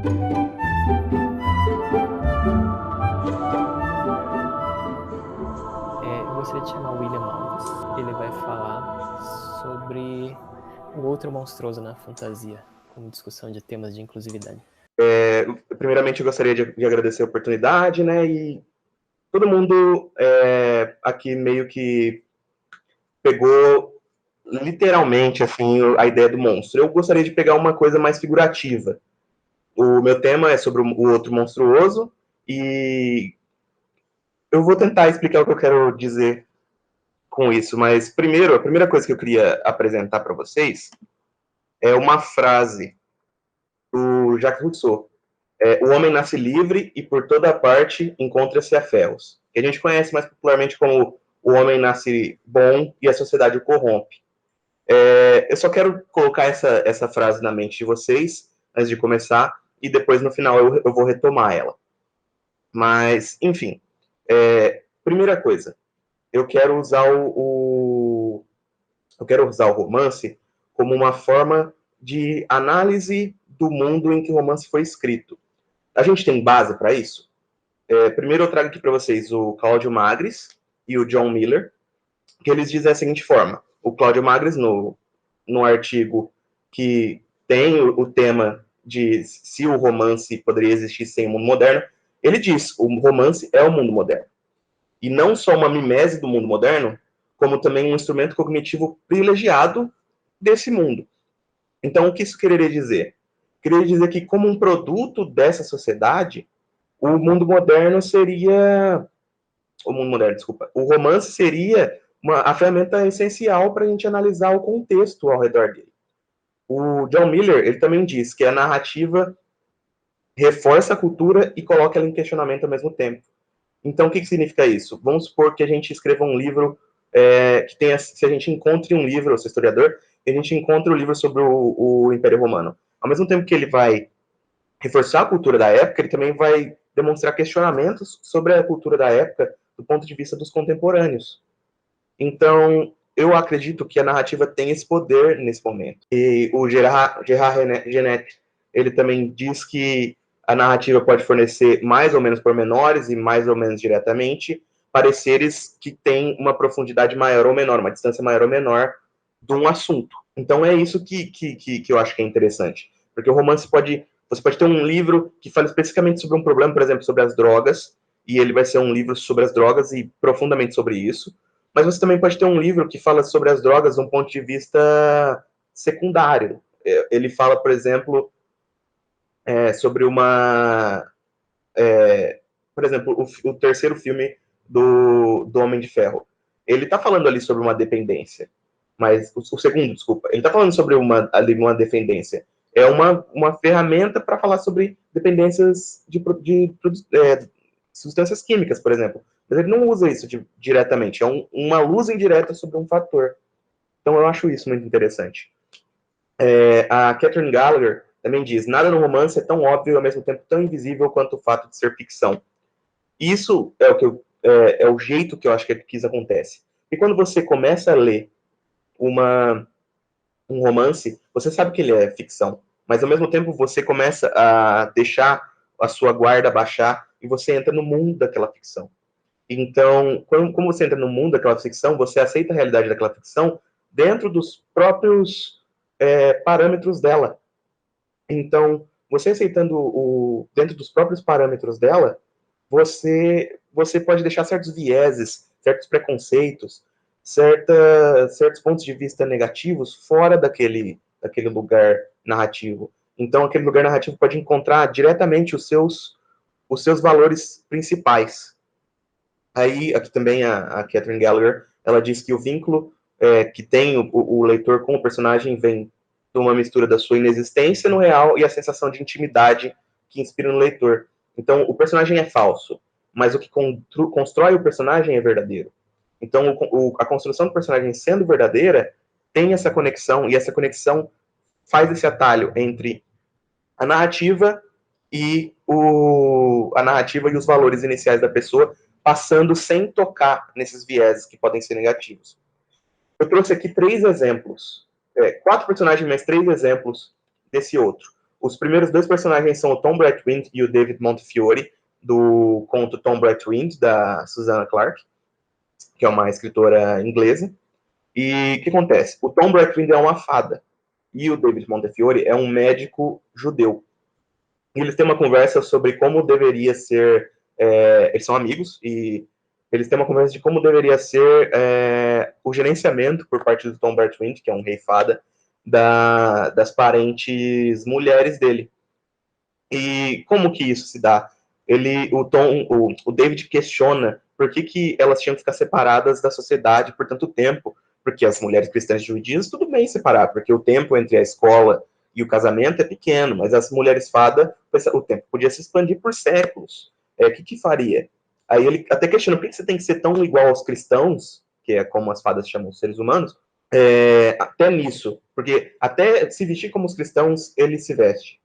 Eu gostaria de chamar o William Alves. Ele vai falar sobre o outro monstruoso na fantasia, como discussão de temas de inclusividade. Primeiramente, eu gostaria de agradecer a oportunidade, né? E todo mundo aqui meio que pegou literalmente assim a ideia do monstro. Eu gostaria de pegar uma coisa mais figurativa. O meu tema é sobre o outro monstruoso e eu vou tentar explicar o que eu quero dizer com isso, mas primeiro, a primeira coisa que eu queria apresentar para vocês é uma frase do Jacques Rousseau. O homem nasce livre e por toda parte encontra-se a ferros. Que a gente conhece mais popularmente como o homem nasce bom e a sociedade o corrompe. Eu só quero colocar essa frase na mente de vocês antes de começar e depois no final eu vou retomar ela. Mas, enfim, primeira coisa, eu quero usar o romance como uma forma de análise do mundo em que o romance foi escrito. A gente tem base para isso? Primeiro eu trago aqui para vocês o Cláudio Magris e o John Miller, que eles dizem da seguinte forma. O Cláudio Magris, no artigo que tem o tema de se o romance poderia existir sem o mundo moderno, ele diz, o romance é o mundo moderno. E não só uma mimese do mundo moderno, como também um instrumento cognitivo privilegiado desse mundo. Então, o que isso quereria dizer? Queria dizer que, como um produto dessa sociedade, o romance seria a ferramenta essencial para a gente analisar o contexto ao redor dele. O John Miller, ele também diz que a narrativa reforça a cultura e coloca ela em questionamento ao mesmo tempo. Então, o que significa isso? Vamos supor que a gente escreva um livro se a gente encontre um livro, eu sou historiador, a gente encontra o livro sobre o Império Romano. Ao mesmo tempo que ele vai reforçar a cultura da época, ele também vai demonstrar questionamentos sobre a cultura da época do ponto de vista dos contemporâneos. Então, eu acredito que a narrativa tem esse poder nesse momento. E o Gerard Genet, ele também diz que a narrativa pode fornecer mais ou menos pormenores e mais ou menos diretamente pareceres que têm uma profundidade maior ou menor, uma distância maior ou menor de um assunto. Então é isso que eu acho que é interessante. Porque o romance você pode ter um livro que fala especificamente sobre um problema, por exemplo, sobre as drogas, e ele vai ser um livro sobre as drogas e profundamente sobre isso. Mas você também pode ter um livro que fala sobre as drogas de um ponto de vista secundário. Ele fala, por exemplo, sobre por exemplo, o terceiro filme do Homem de Ferro. Ele está falando ali sobre uma dependência. Mas o segundo, desculpa, ele está falando sobre uma dependência. É uma ferramenta para falar sobre dependências de substâncias químicas, por exemplo. Mas ele não usa isso diretamente. É uma luz indireta sobre um fator. Então eu acho isso muito interessante. A Catherine Gallagher também diz: nada no romance é tão óbvio e ao mesmo tempo tão invisível quanto o fato de ser ficção. Isso é o jeito que eu acho que isso acontece. E quando você começa a ler um romance, você sabe que ele é ficção, mas ao mesmo tempo você começa a deixar a sua guarda baixar e você entra no mundo daquela ficção. Então, como você entra no mundo daquela ficção, você aceita a realidade daquela ficção dentro dos próprios parâmetros dela. Então, você aceitando dentro dos próprios parâmetros dela, você pode deixar certos vieses, certos preconceitos, certos pontos de vista negativos fora daquele lugar narrativo. Então, aquele lugar narrativo pode encontrar diretamente os seus valores principais. Aí, aqui também a Catherine Gallagher, ela diz que o vínculo que tem o leitor com o personagem vem de uma mistura da sua inexistência no real e a sensação de intimidade que inspira no leitor. Então, o personagem é falso, mas o que constrói o personagem é verdadeiro. Então, a construção do personagem sendo verdadeira tem essa conexão, e essa conexão faz esse atalho entre a narrativa e os valores iniciais da pessoa, passando sem tocar nesses vieses que podem ser negativos. Eu trouxe aqui 3 exemplos, 4 personagens, mas 3 exemplos desse outro. Os primeiros dois personagens são o Tom Bretwind e o David Montefiore, do conto Tom Bretwind, da Susanna Clarke, que é uma escritora inglesa. E o que acontece? O Tom Bretwind é uma fada, e o David Montefiore é um médico judeu. E eles têm uma conversa sobre como deveria ser... eles são amigos, e eles têm uma conversa de como deveria ser o gerenciamento por parte do Tom Bretwind, que é um rei fada, das parentes mulheres dele. E como que isso se dá? O David questiona por que elas tinham que ficar separadas da sociedade por tanto tempo, porque as mulheres cristãs judias, tudo bem separar, porque o tempo entre a escola e o casamento é pequeno, mas as mulheres fada, o tempo podia se expandir por séculos. O que faria? Aí ele até questiona por que você tem que ser tão igual aos cristãos, que é como as fadas chamam os seres humanos, até nisso, porque até se vestir como os cristãos, ele se veste.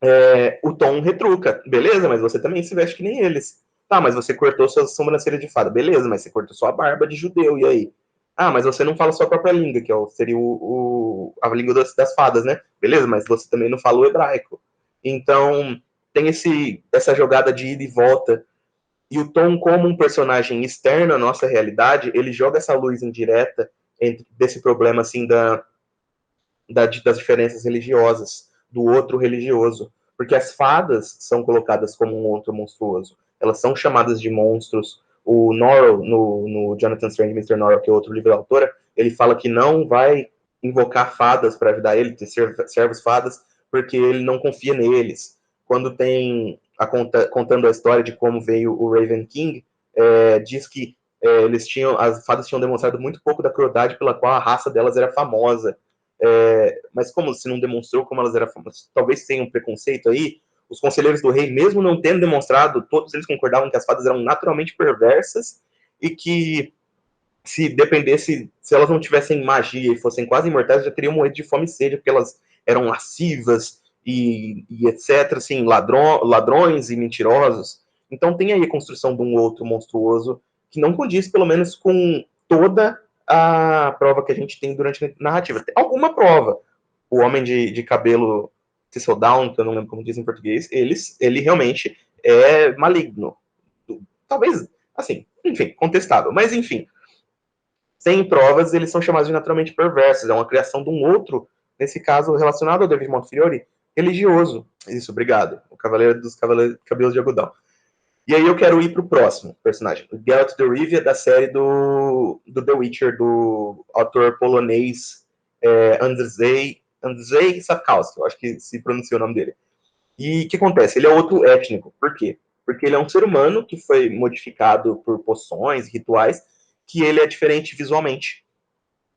O Tom retruca, beleza, mas você também se veste que nem eles. Tá, mas você cortou sua sobrancelha de fada, beleza, mas você cortou sua barba de judeu, e aí? Ah, mas você não fala sua própria língua, que seria a língua das fadas, né? Beleza, mas você também não fala o hebraico. Então, tem essa jogada de ida e volta. E o Tom, como um personagem externo à nossa realidade, ele joga essa luz indireta desse problema, assim, das diferenças religiosas, do outro religioso. Porque as fadas são colocadas como um outro monstruoso. Elas são chamadas de monstros. O Norrell, no Jonathan Strange e Mr. Norrell, que é outro livro da autora, ele fala que não vai invocar fadas para ajudar ele, ter servos fadas, porque ele não confia neles. Quando tem contando a história de como veio o Raven King, diz que as fadas tinham demonstrado muito pouco da crueldade pela qual a raça delas era famosa. Mas como se não demonstrou como elas eram famosas, talvez tenha um preconceito aí. Os conselheiros do rei, mesmo não tendo demonstrado, todos eles concordavam que as fadas eram naturalmente perversas e que se dependesse, se elas não tivessem magia e fossem quase imortais, já teriam morrido de fome e sede, porque elas eram lascivas e etc, assim, ladrões e mentirosos. Então tem aí a construção de um outro monstruoso que não condiz, pelo menos, com toda a prova que a gente tem durante a narrativa. Tem alguma prova. O homem de cabelo Thistledown, que eu não lembro como diz em português, ele realmente é maligno. Talvez, assim, enfim, contestável. Mas, enfim, sem provas, eles são chamados de naturalmente perversos. É uma criação de um outro, nesse caso, relacionado ao David Montefiore, religioso. Isso, obrigado. O Cavaleiro dos Cabelos de Algodão. E aí eu quero ir pro próximo personagem. O Geralt de Rivia, da série do The Witcher, do autor polonês Andrzej Sapkowski. Eu acho que se pronuncia o nome dele. E o que acontece? Ele é outro étnico. Por quê? Porque ele é um ser humano que foi modificado por poções, rituais, que ele é diferente visualmente.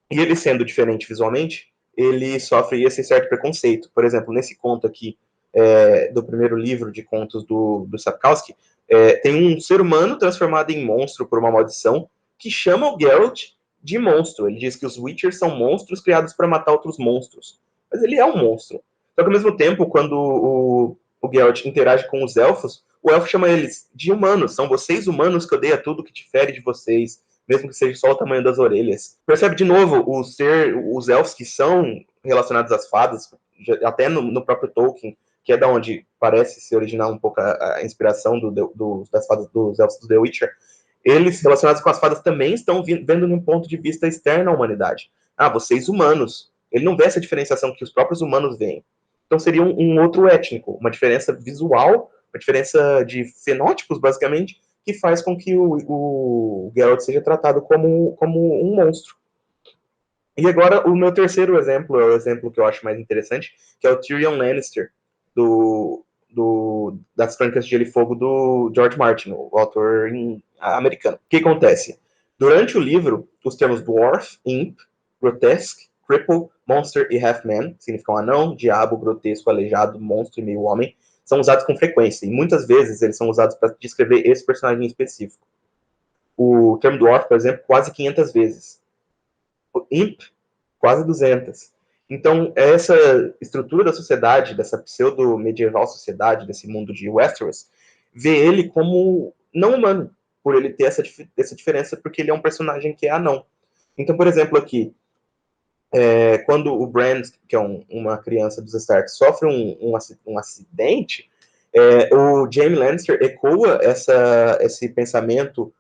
E ele sendo diferente visualmente, ele sofre esse certo preconceito. Por exemplo, nesse conto aqui, do primeiro livro de contos do Sapkowski, tem um ser humano transformado em monstro por uma maldição que chama o Geralt de monstro. Ele diz que os Witchers são monstros criados para matar outros monstros. Mas ele é um monstro. Só que ao mesmo tempo, quando o Geralt interage com os elfos, o elfo chama eles de humanos. São vocês humanos que odeiam tudo que difere de vocês, mesmo que seja só o tamanho das orelhas. Percebe de novo os elfos que são relacionados às fadas, até no próprio Tolkien, que é da onde parece se originar um pouco a inspiração das fadas dos elfos do The Witcher. Eles, relacionados com as fadas, também estão vendo num ponto de vista externo à humanidade. Ah, vocês humanos. Ele não vê essa diferenciação que os próprios humanos veem. Então seria um outro étnico, uma diferença visual, uma diferença de fenótipos, basicamente, que faz com que o Geralt seja tratado como um monstro. E agora, o meu terceiro exemplo é o exemplo que eu acho mais interessante, que é o Tyrion Lannister, das Crônicas de Gelo e Fogo do George Martin, o autor americano. O que acontece? Durante o livro, os termos Dwarf, Imp, Grotesque, Cripple, Monster e Half-Man, que significam anão, diabo, grotesco, aleijado, monstro e meio-homem, são usados com frequência, e muitas vezes eles são usados para descrever esse personagem específico. O termo Dwarf, por exemplo, quase 500 vezes. O Imp, quase 200. Então, essa estrutura da sociedade, dessa pseudo-medieval sociedade, desse mundo de Westeros, vê ele como não humano, por ele ter essa diferença, porque ele é um personagem que é anão. Então, por exemplo, aqui, quando o Brand, que é uma criança dos Stark, sofre um acidente, o Jaime Lannister ecoa esse pensamento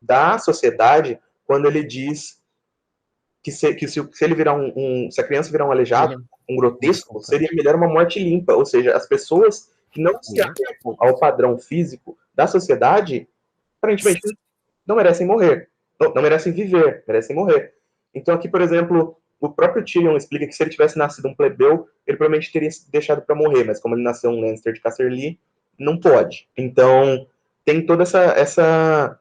da sociedade quando ele diz que se ele virar se a criança virar um aleijado, um grotesco, seria melhor uma morte limpa. Ou seja, as pessoas que não se adequam ao padrão físico da sociedade, aparentemente não merecem morrer, não merecem viver, merecem morrer. Então aqui, por exemplo, o próprio Tyrion explica que se ele tivesse nascido um plebeu, ele provavelmente teria se deixado para morrer, mas como ele nasceu um Lannister de Casterly, não pode. Então tem toda essa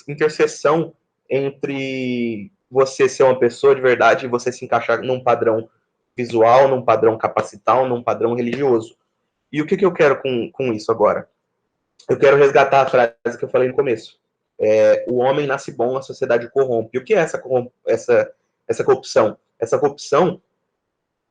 interseção entre você ser uma pessoa de verdade e você se encaixar num padrão visual, num padrão capacital, num padrão religioso. E o que eu quero com isso agora? Eu quero resgatar a frase que eu falei no começo. O homem nasce bom, a sociedade corrompe. E o que é essa corrupção? Essa corrupção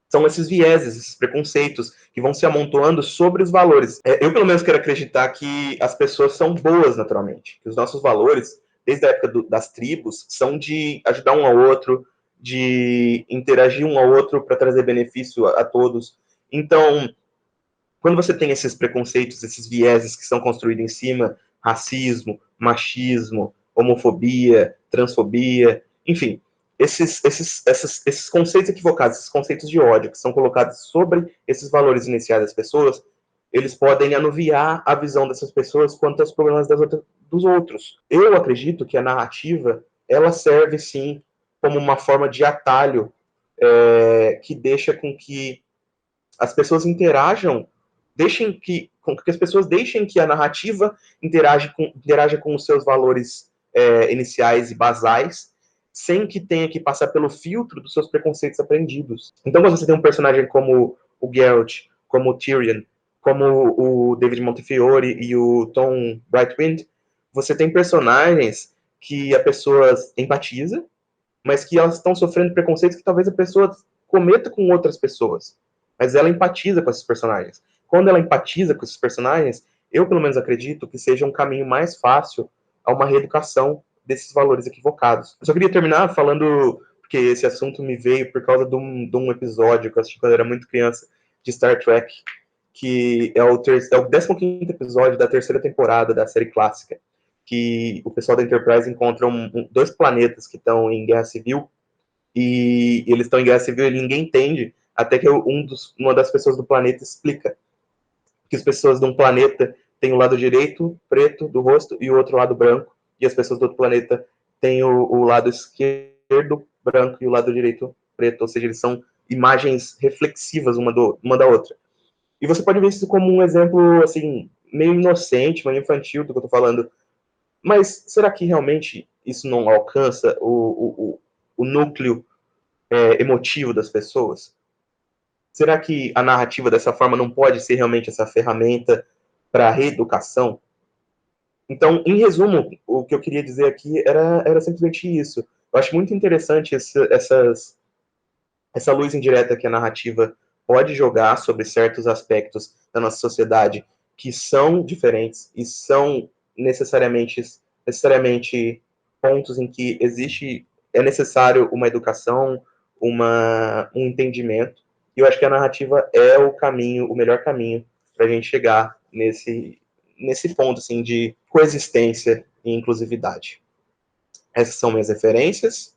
são esses vieses, esses preconceitos que vão se amontoando sobre os valores. Eu, pelo menos, quero acreditar que as pessoas são boas naturalmente, que os nossos valores, desde a época das tribos, são de ajudar um ao outro, de interagir um ao outro para trazer benefício a todos. Então, quando você tem esses preconceitos, esses vieses que são construídos em cima, racismo, machismo, homofobia, transfobia, enfim, esses conceitos equivocados, esses conceitos de ódio que são colocados sobre esses valores iniciais das pessoas, eles podem anuviar a visão dessas pessoas quanto aos problemas dos outros. Eu acredito que a narrativa, ela serve, sim, como uma forma de atalho que deixa com que as pessoas interajam, com que as pessoas deixem que a narrativa interaja com os seus valores iniciais e basais, sem que tenha que passar pelo filtro dos seus preconceitos aprendidos. Então, quando você tem um personagem como o Geralt, como o Tyrion, como o David Montefiore e o Tom Brightwind, você tem personagens que a pessoa empatiza, mas que elas estão sofrendo preconceitos que talvez a pessoa cometa com outras pessoas. Mas ela empatiza com esses personagens. Quando ela empatiza com esses personagens, eu pelo menos acredito que seja um caminho mais fácil a uma reeducação desses valores equivocados. Eu só queria terminar falando, porque esse assunto me veio por causa de um episódio que eu assisti quando eu era muito criança, de Star Trek, que é o 15º episódio da terceira temporada da série clássica, que o pessoal da Enterprise encontra dois planetas que estão em guerra civil, e eles estão em guerra civil e ninguém entende, até que uma das pessoas do planeta explica que as pessoas de um planeta têm o lado direito preto do rosto e o outro lado branco, e as pessoas do outro planeta têm o lado esquerdo branco e o lado direito preto, ou seja, eles são imagens reflexivas uma da outra. E você pode ver isso como um exemplo, assim, meio inocente, meio infantil do que eu tô falando, mas será que realmente isso não alcança o núcleo emotivo das pessoas? Será que a narrativa dessa forma não pode ser realmente essa ferramenta para a reeducação? Então, em resumo, o que eu queria dizer aqui era simplesmente isso. Eu acho muito interessante essa luz indireta que a narrativa pode jogar sobre certos aspectos da nossa sociedade que são diferentes e são necessariamente pontos em que é necessário uma educação, um entendimento. E eu acho que a narrativa é o melhor caminho para a gente chegar nesse ponto assim, de coexistência e inclusividade. Essas são minhas referências.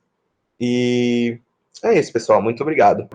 E é isso, pessoal. Muito obrigado.